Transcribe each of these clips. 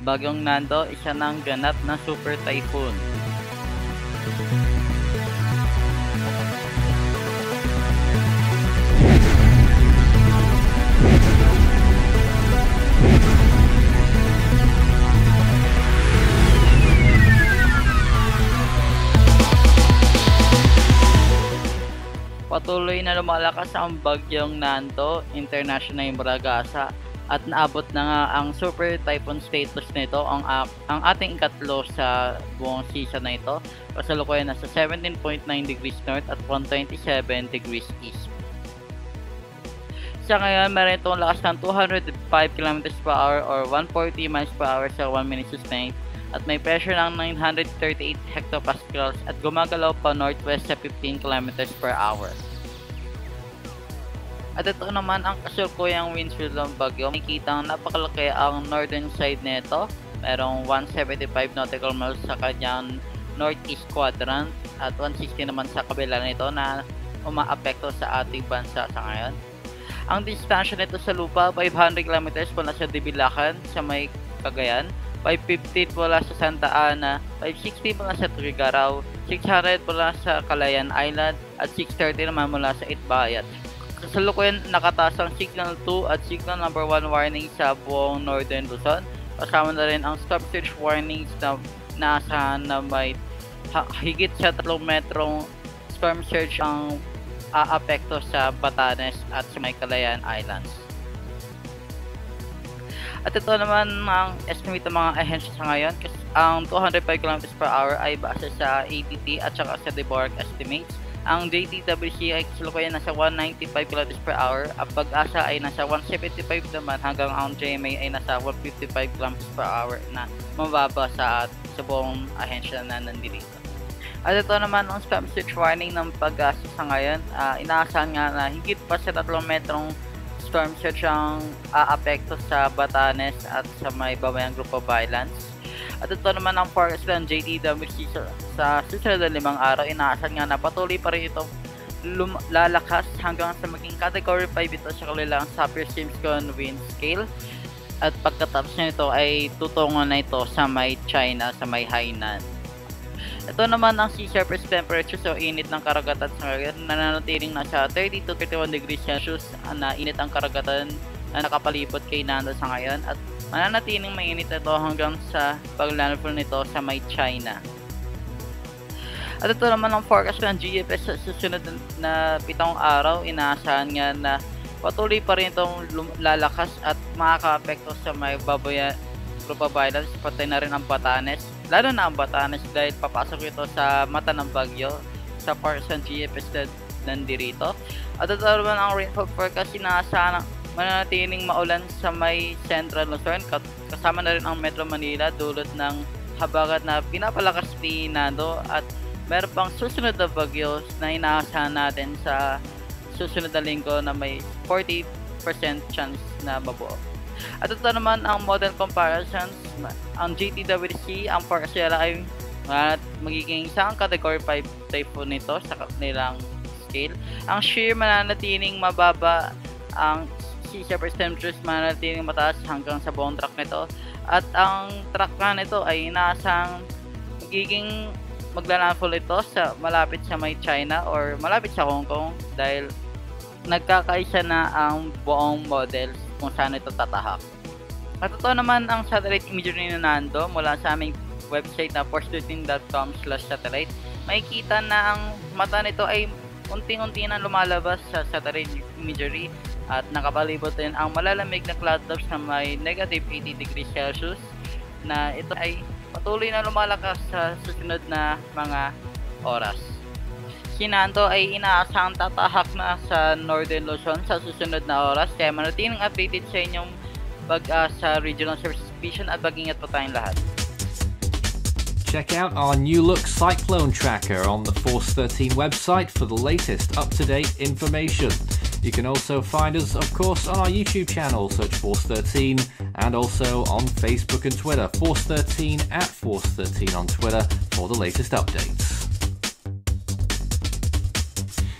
Bagyong Nando, isa ng ganap na super typhoon. Patuloy na lumalakas ang Bagyong Nando International Bragasa at naabot na nga ang super typhoon status nito ang ating ikatlo sa buong season na ito. Kasalukuyan nasa 17.9 degrees north at 127 degrees east. Sa ngayon, meron itong lakas ng 205 km per hour or 140 miles per hour sa 1 minute sustained at may pressure ng 938 hectopascals at gumagalaw pa northwest sa 15 km per hour. At ito naman ang kasalukuyang windshield ng bagyo. Makikita ang napakalaki ang northern side nito. Merong 175 nautical miles sa kanyang northeast quadrant at 160 naman sa kabila nito na umaapekto sa ating bansa sa ngayon. Ang distansya nito sa lupa, 500 km mula sa Dibilacan sa may Cagayan, 550 mula sa Santa Ana, 560 mula sa Tuguegarao, 600 mula sa Calayan Island at 630 naman mula sa Itbayat. Kasalukuyan nakataas ang Signal 2 at Signal number 1 warning sa buong Northern Luzon. Kasama na rin ang stop search warnings na naasahan na may higit sa 3 metrong storm surge ang aapekto sa Batanes at sa may Calayan Islands. At ito naman ang estimate ng mga ahensya sa ngayon. Ang 205 km per hour ay base sa ATT at saka sa DBORG estimates. Ang JTWC ay kasalukuyan nasa 195 km per hour. Ang Pag-asa ay nasa 175 naman hanggang ang GMA ay nasa 155 km per hour na mababa sa buong ahensya na nandito. At ito naman ang storm surge warning ng Pag-asa sa ngayon. Inaasahan nga na higit pa sa 3 metrong storm surge ang aapekto sa Batanes at sa may Babayang Group of Islands. At ito naman ang forecast ng JTWC sa susunod na 5 araw. Inaasahan nga na patuloy pa rin itong lalakas hanggang sa maging category 5 ito sa kanilang Saffir-Simpson wind scale. At pagkatapos nito ay tutungo na ito sa may China, sa may Hainan. Ito naman ang sea surface temperature o init ng karagatan sa ngayon. Nananatiling nasa 30 to 31 degrees Celsius na init ang karagatan na nakapalibot kay Nando sa ngayon. At mananatiling mainit ito hanggang sa paglandfall nito sa may China. At ito naman ang forecast ng GFS sa susunod na 7 araw. Inaasahan nga na patuloy pa rin itong lalakas at makaka-apekto sa may Babayang Group of Islands, patay na rin ang Batanes. Lalo na ang Batanes dahil papasok ito sa mata ng bagyo sa forecast ng GFS na nandirito. At ito naman ang rainfall forecast. Inaasahan mananatiling maulan sa may Central Luzon, kasama na rin ang Metro Manila dulot ng habagat na pinapalakas ni Nando at meron pang susunod na bagyo na inaasahan natin sa susunod na linggo na may 40% chance na mabuo. At ito naman ang model comparisons. Ang JTWC, ang forecast nila ay magiging isang category 5 typhoon nito sa kanilang scale. Ang shear mananatiling mababa, ang sea surface temperatures mananatiling mataas hanggang sa buong track nito. At ang track na nito ay inaasang magiging maglalandfall ito sa malapit sa may China or malapit sa Hong Kong dahil nagkakaisa na ang buong models kung saan ito tatahak. At ito naman ang satellite imagery na Nando mula sa aming website na force13.com/satellite. Makikita na ang mata nito ay unti-unti na lumalabas sa satellite imagery at nakapalibot din ang malalamig na cloud tops na may negative 80 degrees Celsius na ito ay patuloy na lumalakas sa susunod na mga oras. Si Nando ay inaasahang tatahak na sa Northern Luzon sa susunod na oras kaya manatiling updated sa inyong Pag-asa Regional Service Division at mag-ingat po tayong lahat. Check out our new look cyclone tracker on the Force 13 website for the latest up-to-date information. You can also find us, of course, on our YouTube channel, search Force 13, and also on Facebook and Twitter, Force 13 at Force 13 on Twitter for the latest updates.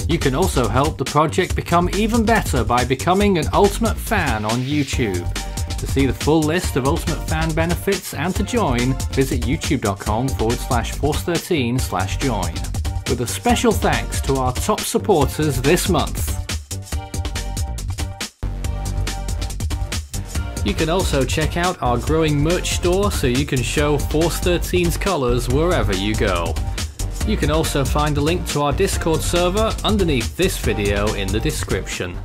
You can also help the project become even better by becoming an Ultimate Fan on YouTube. To see the full list of Ultimate Fan benefits and to join, visit youtube.com/Force13/join. With a special thanks to our top supporters this month. You can also check out our growing merch store so you can show Force 13's colours wherever you go. You can also find a link to our Discord server underneath this video in the description.